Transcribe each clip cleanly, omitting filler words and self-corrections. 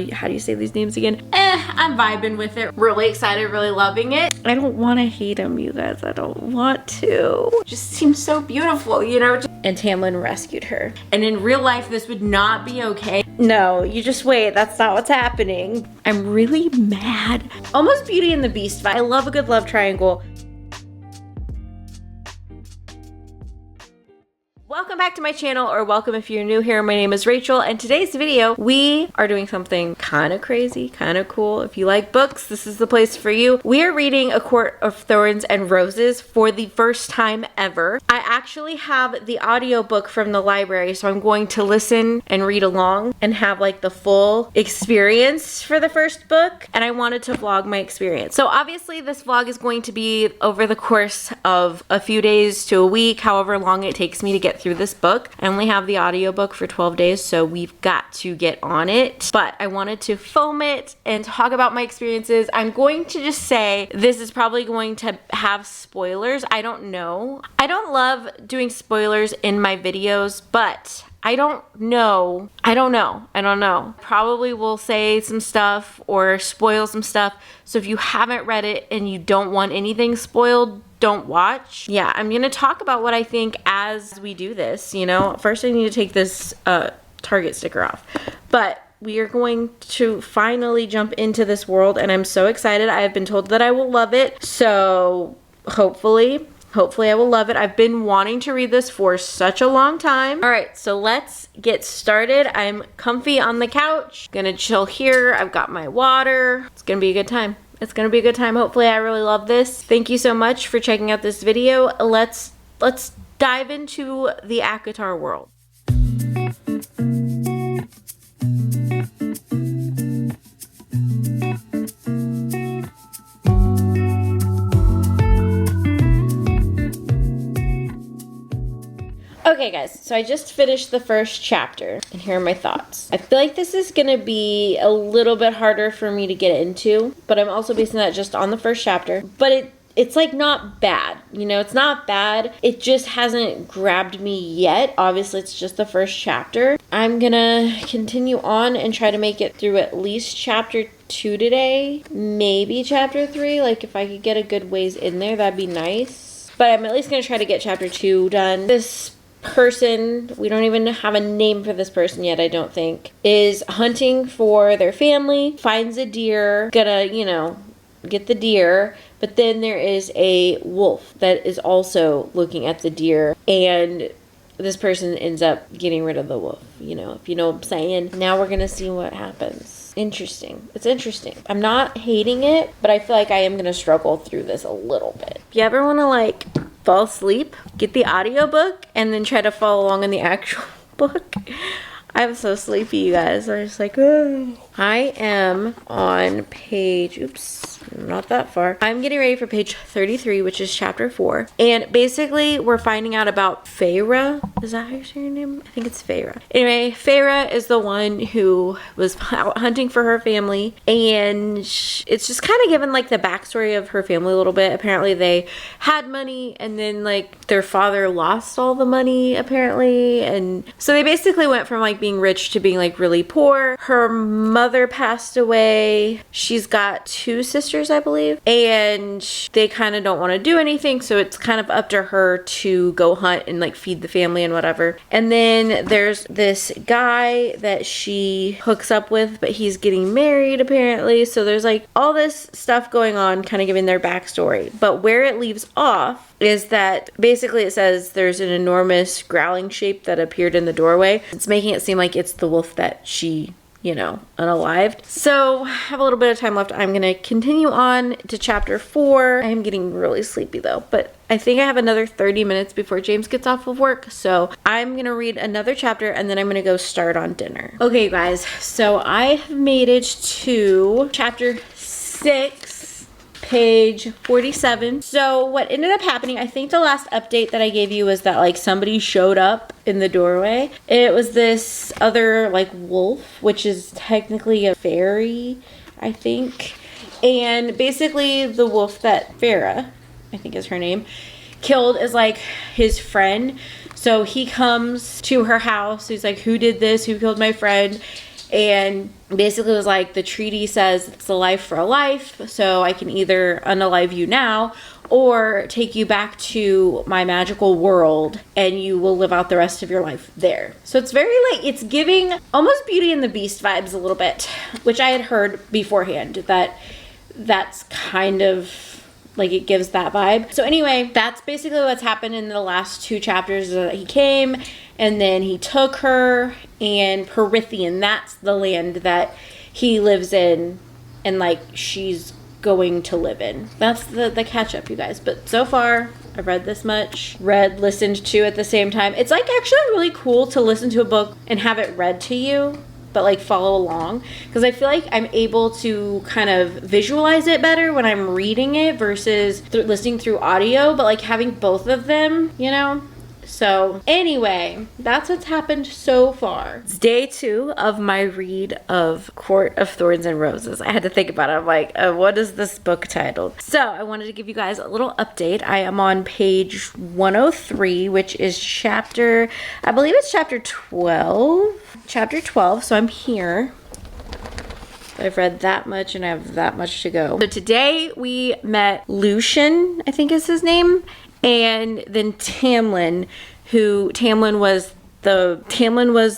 how do you say these names again? I'm vibing with it. Really excited, really loving it. I don't want to hate him, you guys. I don't want to. It just seems so beautiful, you know? And Tamlin rescued her. And in real life, this would not be okay. No, you just wait. That's not what's happening. I'm really mad. Almost Beauty and the Beast vibe. I love a good love triangle. Welcome back to my channel, or welcome if you're new here. My name is Rachel, and today's video, we are doing something kind of crazy, kind of cool. If you like books, this is the place for you. We are reading A Court of Thorns and Roses for the first time ever. I actually have the audiobook from the library, so I'm going to listen and read along and have like the full experience for the first book, and I wanted to vlog my experience. So obviously this vlog is going to be over the course of a few days to a week, however long it takes me to get through this book. I only have the audiobook for 12 days, so we've got to get on it. But I wanted to film it and talk about my experiences. I'm going to just say this is probably going to have spoilers. I don't know. I don't love doing spoilers in my videos, but I don't know. Probably will say some stuff or spoil some stuff. So if you haven't read it and you don't want anything spoiled, don't watch. Yeah, I'm gonna talk about what I think as we do this, you know. First I need to take this Target sticker off. But we are going to finally jump into this world, and I'm so excited. I have been told that I will love it. So hopefully I will love it. I've been wanting to read this for such a long time. All right, so let's get started. I'm comfy on the couch, gonna chill here. I've got my water. It's gonna be a good time. It's gonna be a good time. Hopefully I really love this. Thank you so much for checking out this video. Let's dive into the ACOTAR world. Okay guys, so I just finished the first chapter, and here are my thoughts. I feel like this is gonna be a little bit harder for me to get into, but I'm also basing that just on the first chapter. But it's like not bad, you know, it's not bad. It just hasn't grabbed me yet. Obviously, it's just the first chapter. I'm gonna continue on and try to make it through at least chapter 2 today, maybe chapter 3. Like if I could get a good ways in there, that'd be nice. But I'm at least gonna try to get chapter 2 done. This person, we don't even have a name for this person yet, I don't think, is hunting for their family, finds a deer, gonna, you know, get the deer, but then there is a wolf that is also looking at the deer, and this person ends up getting rid of the wolf, you know, if you know what I'm saying. Now we're gonna see what happens. Interesting. It's interesting. I'm not hating it, but I feel like I am gonna struggle through this a little bit. If you ever want to like fall asleep, get the audiobook and then try to follow along in the actual book. I'm so sleepy, you guys. I'm just like, oh. I am on page, oops, not that far. I'm getting ready for page 33, which is chapter 4. And basically, we're finding out about Feyre. Is that how you say your name? I think it's Feyre. Anyway, Feyre is the one who was out hunting for her family. And it's just kind of given like the backstory of her family a little bit. Apparently, they had money and then like their father lost all the money, apparently. And so they basically went from like being rich to being like really poor. Her mother passed away. She's got 2 sisters, I believe, and they kind of don't want to do anything, so it's kind of up to her to go hunt and like feed the family and whatever. And then there's this guy that she hooks up with, but he's getting married apparently, so there's like all this stuff going on, kind of giving their backstory. But where it leaves off is that basically it says there's an enormous growling shape that appeared in the doorway. It's making it seem like it's the wolf that she, you know, unalived. So I have a little bit of time left. I'm gonna continue on to chapter 4. I am getting really sleepy though, but I think I have another 30 minutes before James gets off of work. So I'm gonna read another chapter and then I'm gonna go start on dinner. Okay guys, so I have made it to chapter 6. Page 47. So what ended up happening, I think the last update that I gave you was that like somebody showed up in the doorway. It was this other like wolf, which is technically a fairy, I think. And basically the wolf that Feyre, I think is her name, killed is like his friend. So he comes to her house. He's like, who did this? Who killed my friend? And basically was like, the treaty says it's a life for a life, so I can either unalive you now or take you back to my magical world and you will live out the rest of your life there. So it's very like, it's giving almost Beauty and the Beast vibes a little bit, which I had heard beforehand that that's kind of like, it gives that vibe. So anyway, that's basically what's happened in the last 2 chapters. He came and then he took her, and Perithian, that's the land that he lives in and like she's going to live in. That's the catch up, you guys. But so far I've read this much, listened to at the same time. It's like actually really cool to listen to a book and have it read to you, but like follow along, because I feel like I'm able to kind of visualize it better when I'm reading it versus listening through audio, but like having both of them, you know. So anyway, that's what's happened so far. It's day 2 of my read of Court of Thorns and Roses. I had to think about it. I'm like, what is this book titled? So I wanted to give you guys a little update. I am on page 103, which is I believe it's chapter 12. Chapter 12, so I'm here. I've read that much and I have that much to go. So today we met Lucian, I think is his name, and then Tamlin, Tamlin was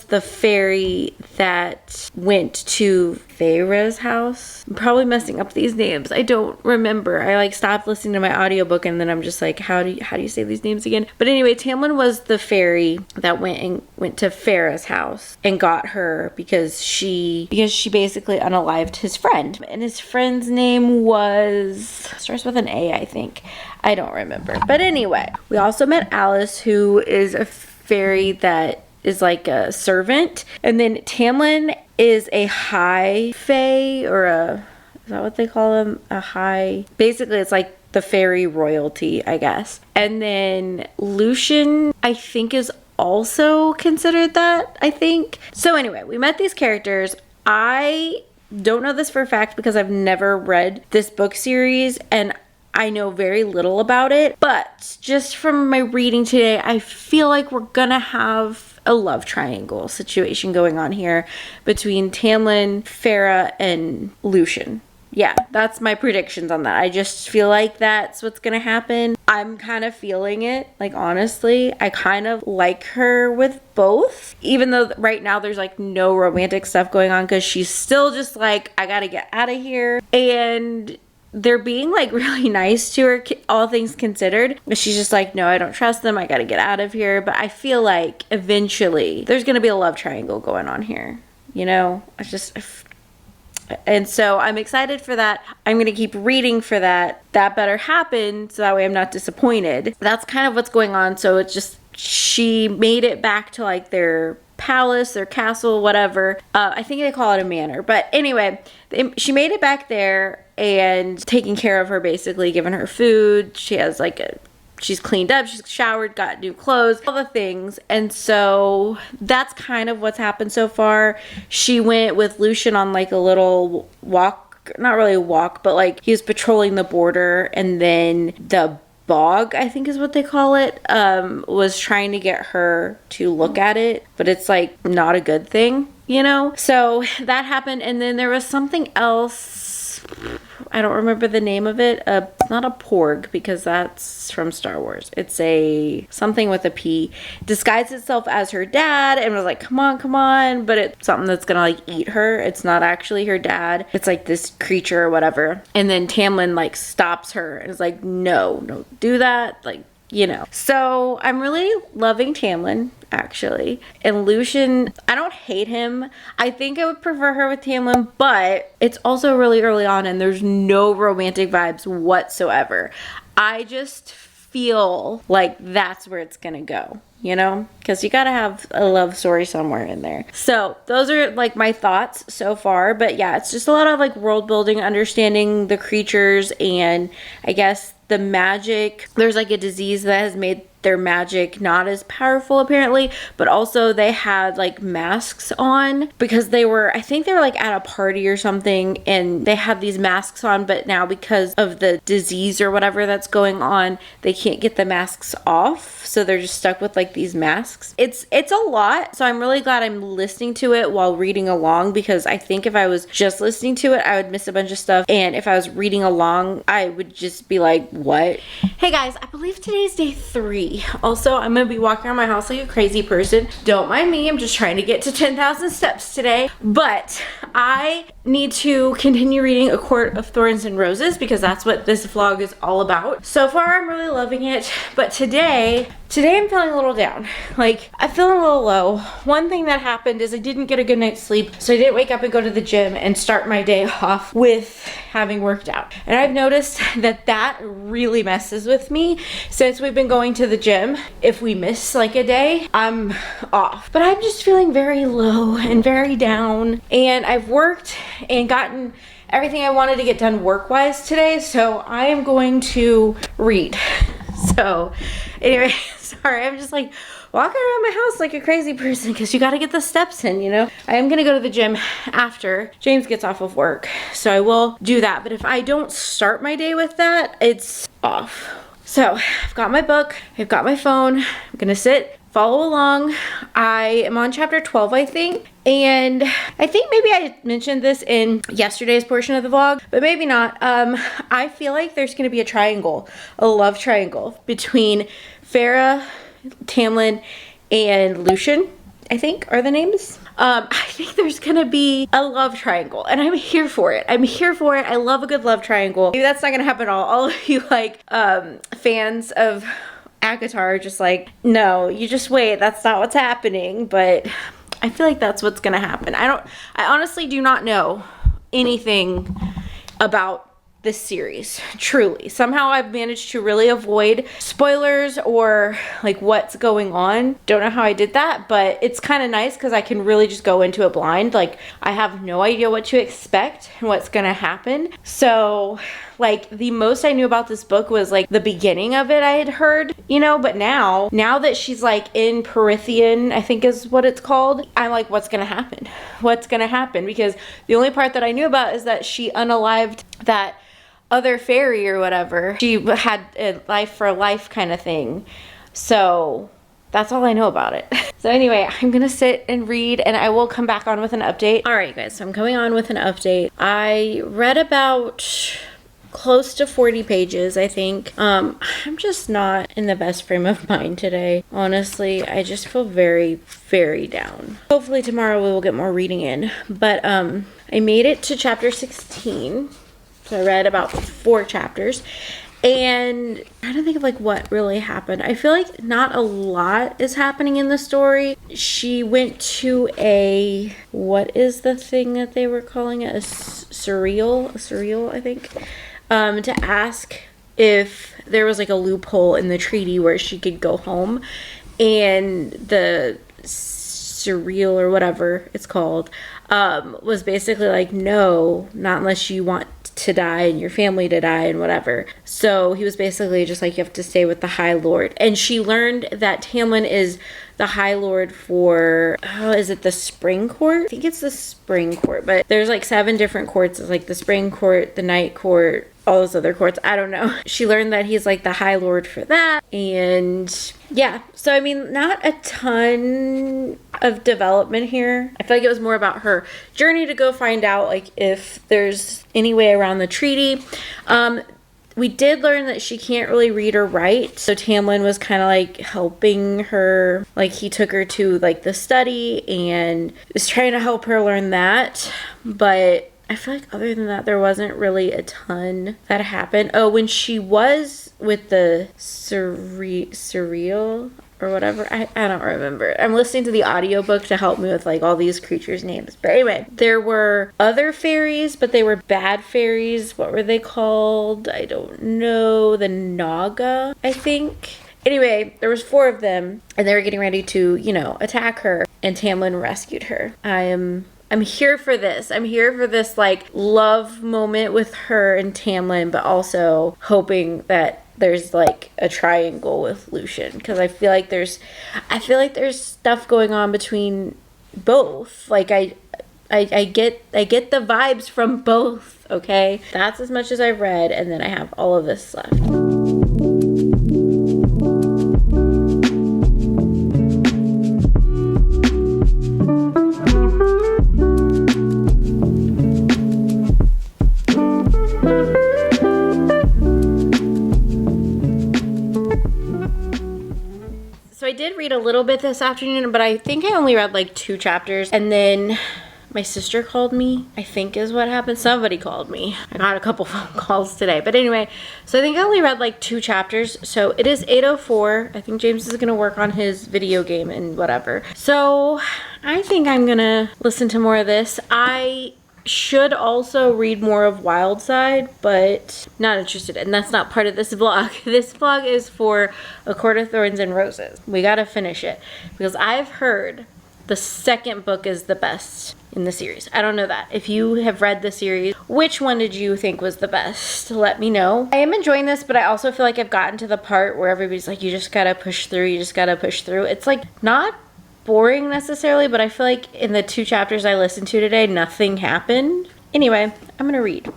the fairy that went to Feyre's house. I'm probably messing up these names. I don't remember. I like stopped listening to my audiobook and then I'm just like, how do you say these names again? But anyway, Tamlin was the fairy that went to Feyre's house and got her because she basically unalived his friend. And his friend's name starts with an A, I think. I don't remember. But anyway, we also met Alice, who is a fairy that is like a servant. And then Tamlin is a high fae, is that what they call them? A high, basically it's like the fairy royalty, I guess. And then Lucian, I think, is also considered that, I think. So anyway, we met these characters. I don't know this for a fact because I've never read this book series and I know very little about it, but just from my reading today, I feel like we're gonna have a love triangle situation going on here between Tamlin, Feyre, and Lucian. Yeah, that's my predictions on that. I just feel like that's what's gonna happen. I'm kind of feeling it. Like, honestly, I kind of like her with both, even though right now there's like no romantic stuff going on because she's still just like, I gotta get out of here. And they're being like really nice to her, all things considered, but she's just like, no, I don't trust them, I gotta get out of here. But I feel like eventually there's gonna be a love triangle going on here, you know. And so I'm excited for that. I'm gonna keep reading for that better happen, so that way I'm not disappointed. That's kind of what's going on. So it's just, she made it back to like their palace, their castle, whatever. I think they call it a manor, but anyway, she made it back there and taking care of her, basically giving her food. She has like she's cleaned up, she's showered, got new clothes, all the things. And so that's kind of what's happened so far. She went with Lucian on like a little walk, not really a walk, but like he was patrolling the border, and then the bog, I think is what they call it, was trying to get her to look at it, but it's like not a good thing, you know. So that happened, and then there was something else. I don't remember the name of it. It's not a porg because that's from Star Wars. It's a something with a P. Disguised itself as her dad and was like, come on, but it's something that's gonna like eat her. It's not actually her dad. It's like this creature or whatever. And then Tamlin like stops her and is like, no, don't do that. Like, you know. So I'm really loving Tamlin, actually. And Lucian, I don't hate him. I think I would prefer her with Tamlin, but it's also really early on and there's no romantic vibes whatsoever. I just feel like that's where it's gonna go, you know? Because you gotta have a love story somewhere in there. So those are like my thoughts so far. But yeah, it's just a lot of like world building, understanding the creatures, and I guess the magic. There's like a disease that has made their magic not as powerful apparently, but also they had like masks on because I think they were like at a party or something and they had these masks on, but now because of the disease or whatever that's going on, they can't get the masks off, so they're just stuck with like these masks. It's a lot, so I'm really glad I'm listening to it while reading along, because I think if I was just listening to it, I would miss a bunch of stuff, and if I was reading along, I would just be like, what? Hey guys, I believe today's day 3. Also, I'm gonna be walking around my house like a crazy person. Don't mind me, I'm just trying to get to 10,000 steps today. But I need to continue reading A Court of Thorns and Roses because that's what this vlog is all about. So far, I'm really loving it. But today I'm feeling a little down. Like, I'm feeling a little low. One thing that happened is I didn't get a good night's sleep, so I didn't wake up and go to the gym and start my day off with having worked out. And I've noticed that really messes with me since we've been going to the gym. If we miss like a day, I'm off. But I'm just feeling very low and very down. And I've worked and gotten everything I wanted to get done work-wise today, so I am going to read. So anyway, sorry, I'm just like walking around my house like a crazy person because you got to get the steps in, you know. I am going to go to the gym after James gets off of work, so I will do that. But if I don't start my day with that, it's off. So I've got my book, I've got my phone, I'm going to sit, follow along. I am on chapter 12, I think. And I think maybe I mentioned this in yesterday's portion of the vlog, but maybe not. I feel like there's going to be a love triangle between Feyre, Tamlin, and Lucian, I think are the names. I think there's gonna be a love triangle, and I'm here for it. I'm here for it. I love a good love triangle. Maybe that's not gonna happen at all. All of you like fans of ACOTAR are just like, no, you just wait. That's not what's happening. But I feel like that's what's gonna happen. I honestly do not know anything about this series, truly. Somehow I've managed to really avoid spoilers or like what's going on. Don't know how I did that, but it's kind of nice because I can really just go into it blind. Like, I have no idea what to expect and what's gonna happen. So like, the most I knew about this book was like the beginning of it I had heard, you know, but now that she's like in Perithian, I think is what it's called, I'm like, what's gonna happen? What's gonna happen? Because the only part that I knew about is that she unalived that other fairy or whatever. She had a life for a life kind of thing. So that's all I know about it. So anyway, I'm gonna sit and read and I will come back on with an update. All right guys, so I'm coming on with an update. I read about close to 40 pages, I think. I'm just not in the best frame of mind today. Honestly, I just feel very, very down. Hopefully tomorrow we will get more reading in. But I made it to chapter 16. So I read about 4 chapters. And I'm trying to think of like what really happened. I feel like not a lot is happening in the story. She went to what is the thing that they were calling it? A surreal, I think. To ask if there was like a loophole in the treaty where she could go home, and the surreal or whatever it's called was basically like, no, not unless you want to die and your family to die and whatever. So he was basically just like, you have to stay with the High Lord. And she learned that Tamlin is the High Lord for, is it the Spring Court? I think it's the Spring Court, but there's like 7 different courts. It's like the Spring Court, the Night Court, all those other courts. I don't know. She learned that he's like the High Lord for that. And yeah, so I mean, not a ton of development here. I feel like it was more about her journey to go find out like if there's any way around the treaty. We did learn that she can't really read or write, so Tamlin was kind of like helping her. Like, he took her to like the study and was trying to help her learn that. But I feel like other than that, there wasn't really a ton that happened. Oh, when she was with the surreal or whatever, I don't remember. I'm listening to the audiobook to help me with like all these creatures' names. But anyway, there were other fairies, but they were bad fairies. What were they called? I don't know. The Naga, I think. Anyway, there was 4 of them, and they were getting ready to, you know, attack her, and Tamlin rescued her. I'm here for this. I'm here for this like love moment with her and Tamlin, but also hoping that there's like a triangle with Lucian, because I feel like there's stuff going on between both. Like I get the vibes from both, okay? That's as much as I've read, and then I have all of this left. So I did read a little bit this afternoon, but I think I only read like 2 chapters, and then my sister called me, I think is what happened. Somebody called me. I got a couple phone calls today. But anyway, so I think I only read like 2 chapters. So it is 8:04. I think James is going to work on his video game and whatever. So I think I'm going to listen to more of this. I should also read more of Wildside, but not interested. And that's not part of this vlog. This vlog is for ACOTAR, Thorns, and Roses. We got to finish it because I've heard the second book is the best in the series. I don't know that. If you have read the series, which one did you think was the best? Let me know. I am enjoying this, but I also feel like I've gotten to the part where everybody's like, you just gotta push through, you just gotta push through. It's like not boring necessarily, but I feel like in the 2 chapters I listened to today, nothing happened. Anyway, I'm gonna read.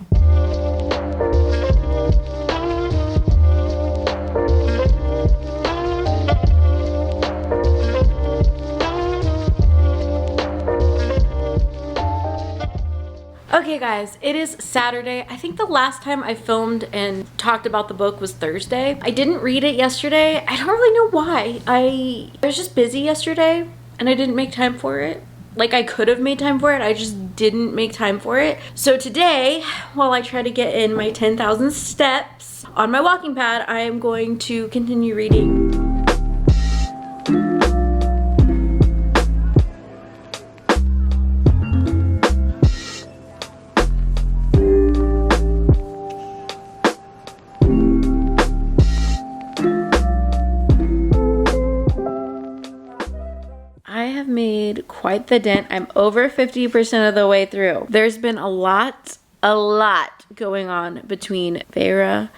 Okay guys, it is Saturday. I think the last time I filmed and talked about the book was Thursday. I didn't read it yesterday. I don't really know why. I was just busy yesterday and I didn't make time for it. Like I could have made time for it, I just didn't make time for it. So today, while I try to get in my 10,000 steps on my walking pad, I am going to continue reading. Made quite the dent. I'm over 50% of the way through. There's been a lot going on between Feyre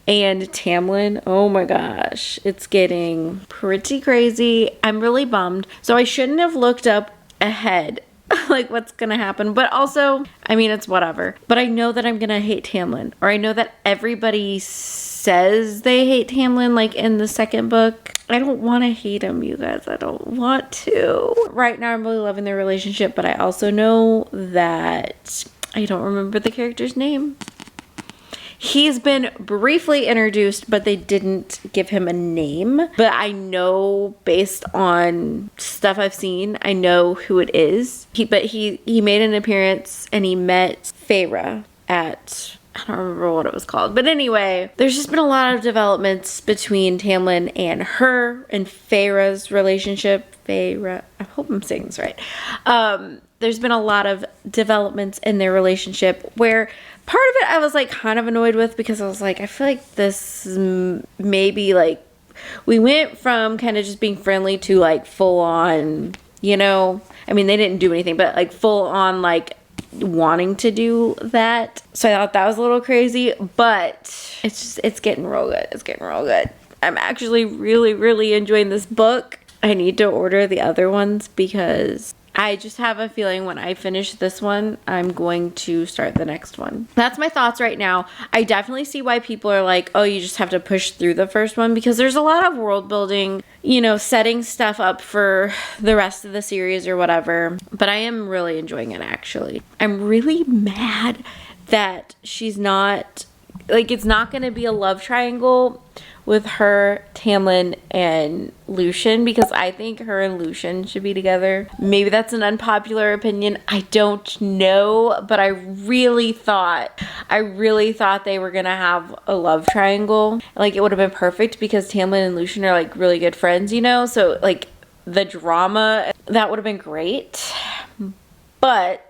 and Tamlin. Oh my gosh, it's getting pretty crazy. I'm really bummed. So I shouldn't have looked up ahead like what's gonna happen, but also, I mean, it's whatever. But I know that I'm gonna hate Tamlin, or I know that everybody says they hate Tamlin like in the second book. I don't want to hate him, you guys. I don't want to. Right now I'm really loving their relationship, but I also know that I don't remember the character's name. He's been briefly introduced, but they didn't give him a name. But I know based on stuff I've seen, I know who it is. He made an appearance and he met Feyre at, I don't remember what it was called. But anyway, there's just been a lot of developments between Tamlin and her and Feyre's relationship. Feyre, I hope I'm saying this right. There's been a lot of developments in their relationship where part of it I was like kind of annoyed with, because I was like, I feel like this maybe like we went from kind of just being friendly to like full on, you know, I mean, they didn't do anything, but like full on like wanting to do that. So I thought that was a little crazy, but it's getting real good. It's getting real good. I'm actually really enjoying this book. I need to order the other ones because I just have a feeling when I finish this one, I'm going to start the next one. That's my thoughts right now. I definitely see why people are like, oh, you just have to push through the first one, because there's a lot of world building, you know, setting stuff up for the rest of the series or whatever. But I am really enjoying it, actually. I'm really mad that she's not, like, it's not going to be a love triangle with her, Tamlin, and Lucian, because I think her and Lucian should be together. Maybe that's an unpopular opinion. I don't know, but I really thought they were gonna have a love triangle. Like, it would have been perfect because Tamlin and Lucian are like really good friends, you know? So like the drama, that would have been great. But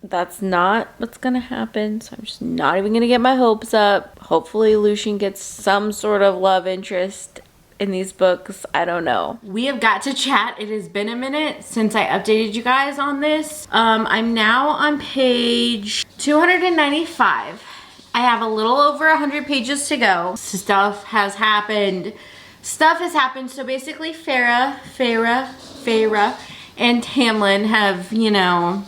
that's not what's gonna happen, so I'm just not even gonna get my hopes up. Hopefully Lucian gets some sort of love interest in these books. I don't know. We have got to chat. It has been a minute since I updated you guys on this. I'm now on page 295 I have a little over 100 pages to go. Stuff has happened. Stuff has happened. So basically Feyre, and Tamlin have, you know,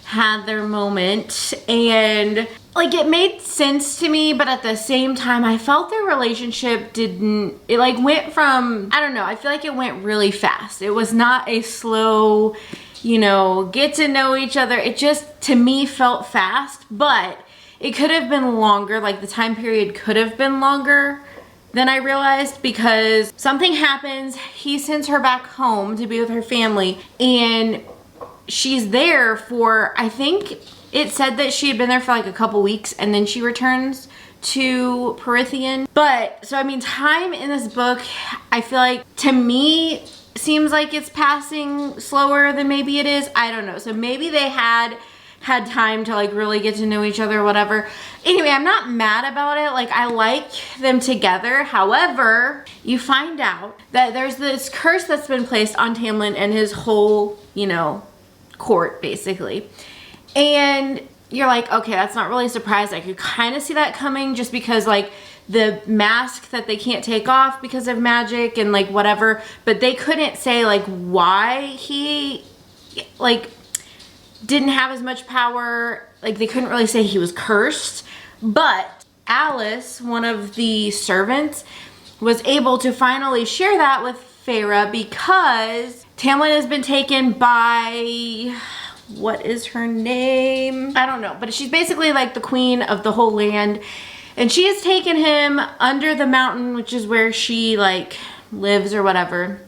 had their moment, and like it made sense to me, but at the same time I felt their relationship it like went from, I don't know, I feel like it went really fast. It was not a slow, you know, get to know each other. It just, to me, felt fast, but it could have been longer. Like the time period could have been longer than I realized, because something happens. He sends her back home to be with her family, and she's there for, I think it said that she had been there for like a couple weeks, and then she returns to Perithian. But so I mean, time in this book, I feel like, to me, seems like it's passing slower than maybe it is. I don't know. So maybe they had time to like really get to know each other or whatever. Anyway, I'm not mad about it. Like, I like them together. However, you find out that there's this curse that's been placed on Tamlin and his whole, you know, court basically. And you're like, okay, that's not really a surprise. I could kind of see that coming, just because like the mask that they can't take off because of magic and like whatever, but they couldn't say like why he like didn't have as much power. Like they couldn't really say he was cursed. But Alice, one of the servants, was able to finally share that with Feyre, because Tamlin has been taken by, what is her name? I don't know, but she's basically like the queen of the whole land, and she has taken him under the mountain, which is where she like lives or whatever,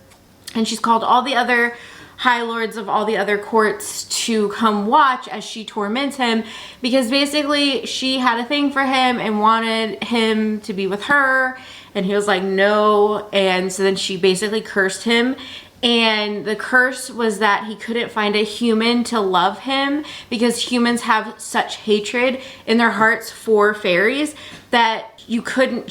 and she's called all the other high lords of all the other courts to come watch as she torments him, because basically she had a thing for him and wanted him to be with her, and he was like no. And so then she basically cursed him, and the curse was that he couldn't find a human to love him, because humans have such hatred in their hearts for fairies that you couldn't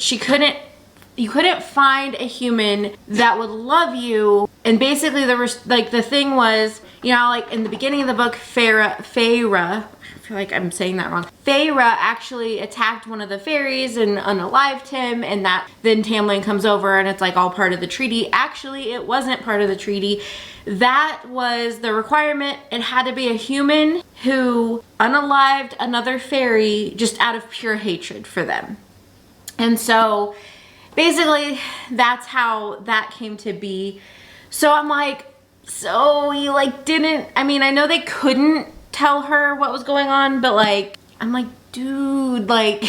find a human that would love you. And basically there was like, the thing was, you know, like in the beginning of the book, Feyre, I feel like I'm saying that wrong. Feyre actually attacked one of the fairies and unalived him, and that then Tamlin comes over and it's like all part of the treaty. Actually, it wasn't part of the treaty. That was the requirement. It had to be a human who unalived another fairy just out of pure hatred for them. And so basically that's how that came to be. So I'm like, so you like didn't, I mean, I know they couldn't tell her what was going on, but like, I'm like, dude, like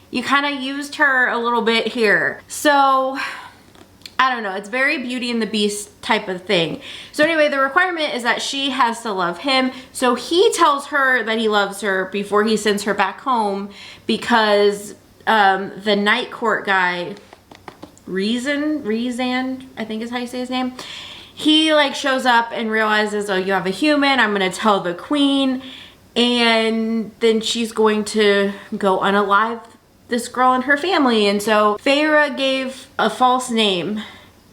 you kind of used her a little bit here. So I don't know, it's very Beauty and the Beast type of thing. So anyway, the requirement is that she has to love him. So he tells her that he loves her before he sends her back home, because the night court guy, Rhysand, I think is how you say his name, he like shows up and realizes, oh, you have a human, I'm gonna tell the queen, and then she's going to go unalive this girl and her family. And so Feyre gave a false name,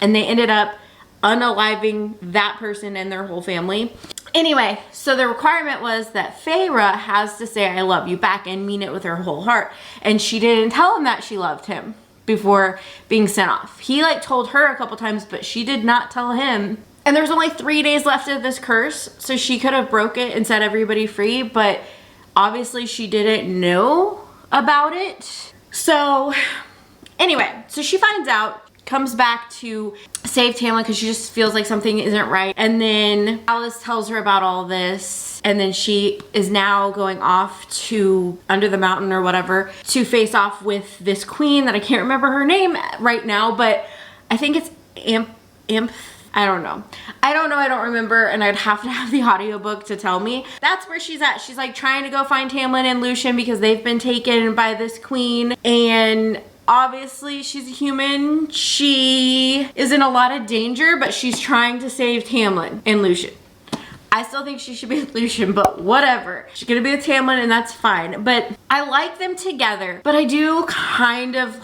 and they ended up unaliving that person and their whole family. Anyway, so the requirement was that Feyre has to say I love you back and mean it with her whole heart. And she didn't tell him that she loved him before being sent off. He like told her a couple times, but she did not tell him. And there's only 3 days left of this curse, so she could have broke it and set everybody free, but obviously she didn't know about it. So anyway, so she finds out, comes back to save Tamlin because she just feels like something isn't right. And then Alice tells her about all this, and then she is now going off to under the mountain or whatever to face off with this queen that I can't remember her name right now, but I think it's Imp. I don't know. I don't remember, and I'd have to have the audiobook to tell me. That's where she's at. She's like trying to go find Tamlin and Lucien because they've been taken by this queen, and obviously she's a human. She is in a lot of danger, but she's trying to save Tamlin and Lucien. I still think she should be with Lucien, but whatever. She's gonna be with Tamlin, and that's fine. But I like them together, but I do kind of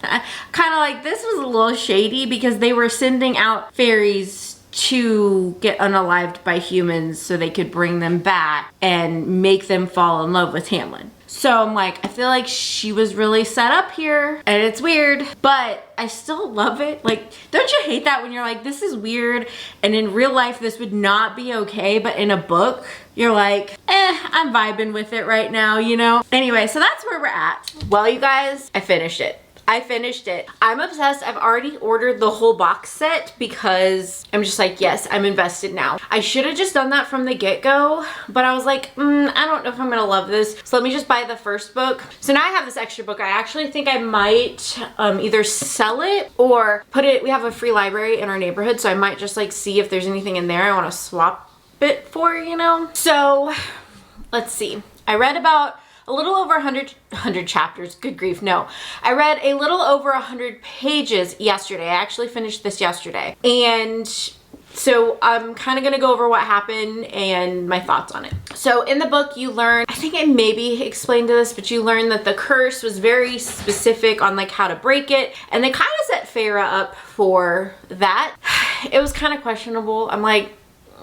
like this was a little shady because they were sending out fairies to get unalived by humans so they could bring them back and make them fall in love with Tamlin. So I'm like, I feel like she was really set up here, and it's weird, but I still love it. Like, don't you hate that when you're like, this is weird, and in real life this would not be okay, but in a book you're like, I'm vibing with it right now, you know? Anyway, so that's where we're at. Well, you guys, I finished it. I'm obsessed. I've already ordered the whole box set because I'm just like, yes, I'm invested now. I should have just done that from the get-go, but I was like, I don't know if I'm gonna love this. So let me just buy the first book. So now I have this extra book. I actually think I might either sell it or put it, we have a free library in our neighborhood, so I might just like see if there's anything in there I wanna swap it for, you know? So let's see. I read about a little over 100 chapters, good grief, no. I read a little over 100 pages yesterday. I actually finished this yesterday. And so I'm kind of gonna go over what happened and my thoughts on it. So in the book you learn, I think I maybe explained this, but you learn that the curse was very specific on like how to break it. And they kind of set Feyre up for that. It was kind of questionable. I'm like,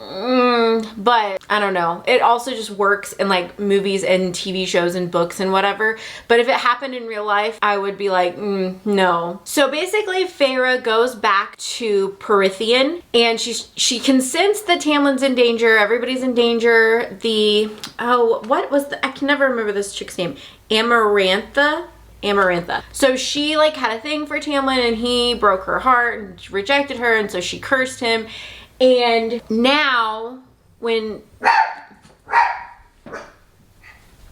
but I don't know. It also just works in like movies and TV shows and books and whatever. But if it happened in real life, I would be like, no. So basically Feyre goes back to Prythian and she can sense that Tamlin's in danger. Everybody's in danger. I can never remember this chick's name. Amarantha. So she like had a thing for Tamlin and he broke her heart and rejected her, and so she cursed him. And now when, of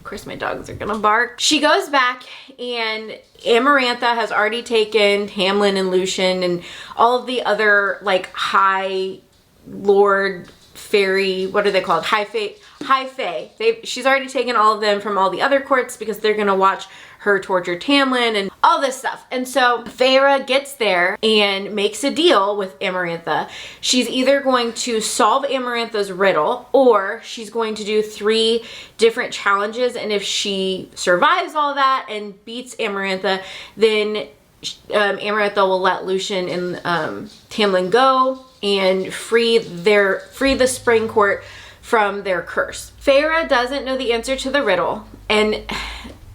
course my dogs are gonna bark. She goes back and Amarantha has already taken Tamlin and Lucien and all of the other like high lord fairy, what are they called? High fae. She's already taken all of them from all the other courts because they're gonna watch her torture Tamlin and all this stuff. And so Feyre gets there and makes a deal with Amarantha. She's either going to solve Amarantha's riddle or she's going to do 3 different challenges, and if she survives all that and beats Amarantha, then Amarantha will let Lucien and Tamlin go and free the spring court from their curse. Feyre doesn't know the answer to the riddle, and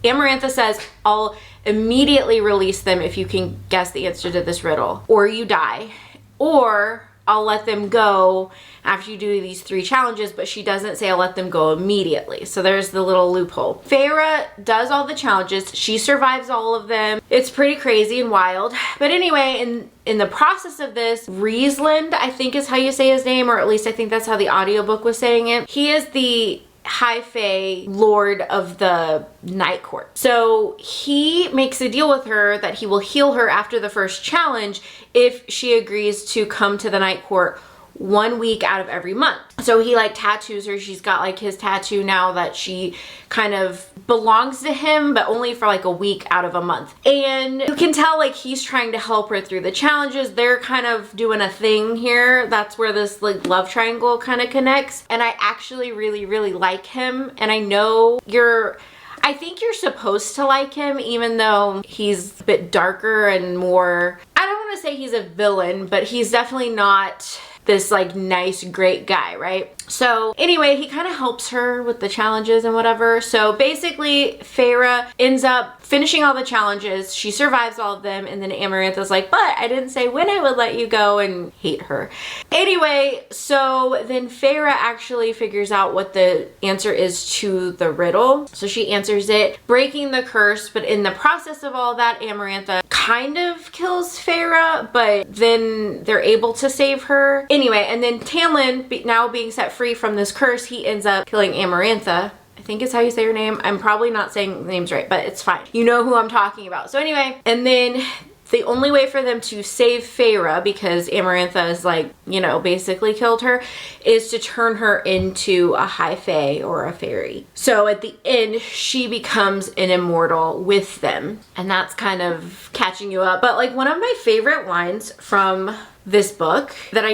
Amarantha says, I'll immediately release them if you can guess the answer to this riddle, or you die, or I'll let them go after you do these 3 challenges, but she doesn't say I'll let them go immediately. So there's the little loophole. Feyre does all the challenges. She survives all of them. It's pretty crazy and wild. But anyway, in the process of this, Rhysand, I think is how you say his name, or at least I think that's how the audiobook was saying it. He is the High Fae Lord of the Night Court. So he makes a deal with her that he will heal her after the first challenge if she agrees to come to the Night Court 1 week out of every month. So he like tattoos her. She's got like his tattoo now that she kind of belongs to him, but only for like a week out of a month. And you can tell like he's trying to help her through the challenges. They're kind of doing a thing here. That's where this like love triangle kind of connects. And I actually really, really like him. And I know I think you're supposed to like him, even though he's a bit darker and more, I don't want to say he's a villain, but he's definitely not this like nice, great guy, right? So anyway, he kind of helps her with the challenges and whatever. So basically Feyre ends up finishing all the challenges. She survives all of them, and then Amarantha's like, but I didn't say when I would let you go, and hate her. Anyway, so then Feyre actually figures out what the answer is to the riddle. So she answers it, breaking the curse, but in the process of all that, Amarantha kind of kills Feyre, but then they're able to save her. Anyway, and then Tamlin, now being set free from this curse, he ends up killing Amarantha. I think is how you say her name. I'm probably not saying the names right, but it's fine. You know who I'm talking about. So anyway, and then the only way for them to save Feyre, because Amarantha is like, you know, basically killed her, is to turn her into a high fae or a fairy. So at the end, she becomes an immortal with them. And that's kind of catching you up. But like one of my favorite lines from this book that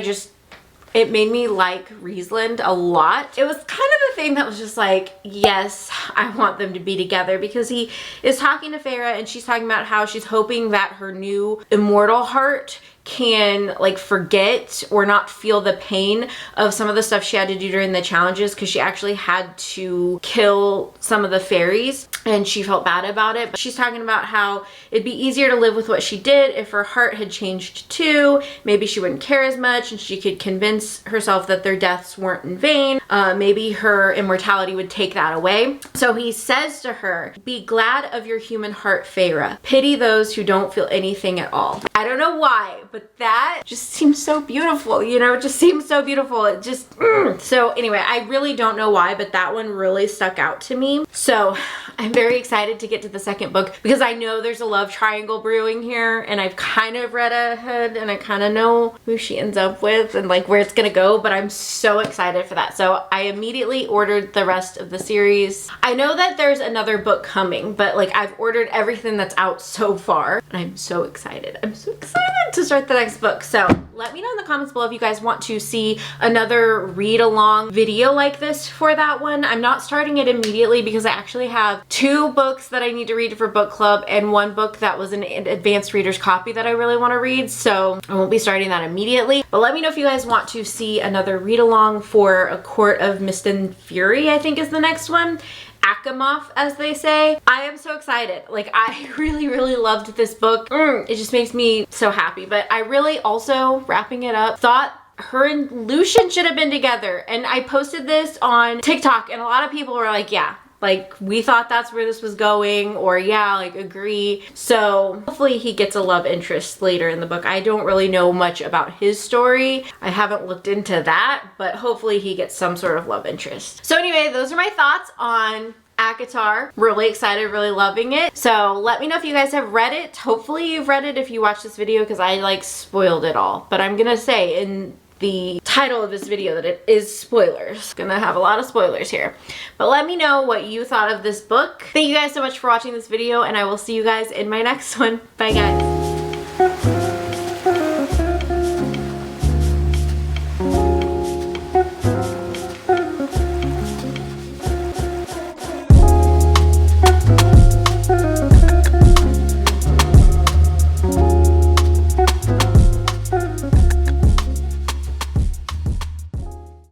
it made me like Rhysand a lot. It was kind of the thing that was just like, yes, I want them to be together, because he is talking to Feyre and she's talking about how she's hoping that her new immortal heart can like forget or not feel the pain of some of the stuff she had to do during the challenges, because she actually had to kill some of the fairies and she felt bad about it. But she's talking about how it'd be easier to live with what she did if her heart had changed too. Maybe she wouldn't care as much and she could convince herself that their deaths weren't in vain. Maybe her immortality would take that away. So he says to her, be glad of your human heart, Feyre. Pity those who don't feel anything at all. I don't know why, but that just seems so beautiful, you know, it just seems so beautiful. It just, So anyway, I really don't know why, but that one really stuck out to me. So I'm very excited to get to the second book because I know there's a love triangle brewing here, and I've kind of read ahead and I kind of know who she ends up with and like where it's gonna go, but I'm so excited for that. So I immediately ordered the rest of the series. I know that there's another book coming, but like I've ordered everything that's out so far and I'm so excited. I'm so excited to start the next book. So let me know in the comments below if you guys want to see another read along video like this for that one. I'm not starting it immediately because I actually have 2 books that I need to read for book club and 1 book that was an advanced reader's copy that I really want to read. So I won't be starting that immediately, but let me know if you guys want to see another read along for A Court of Mist and Fury, I think is the next one. ACOTAR, as they say. I am so excited. Like, I really, really loved this book. It just makes me so happy. But I really also, wrapping it up, thought her and Lucian should have been together. And I posted this on TikTok and a lot of people were like, yeah, like we thought that's where this was going, or yeah, like agree. So hopefully he gets a love interest later in the book. I don't really know much about his story. I haven't looked into that, but hopefully he gets some sort of love interest. So anyway, those are my thoughts on ACOTAR. Really excited, really loving it. So let me know if you guys have read it. Hopefully you've read it if you watch this video, because I like spoiled it all. But I'm gonna say in the title of this video that it is spoilers. Gonna have a lot of spoilers here. But let me know what you thought of this book. Thank you guys so much for watching this video, and I will see you guys in my next one. Bye guys.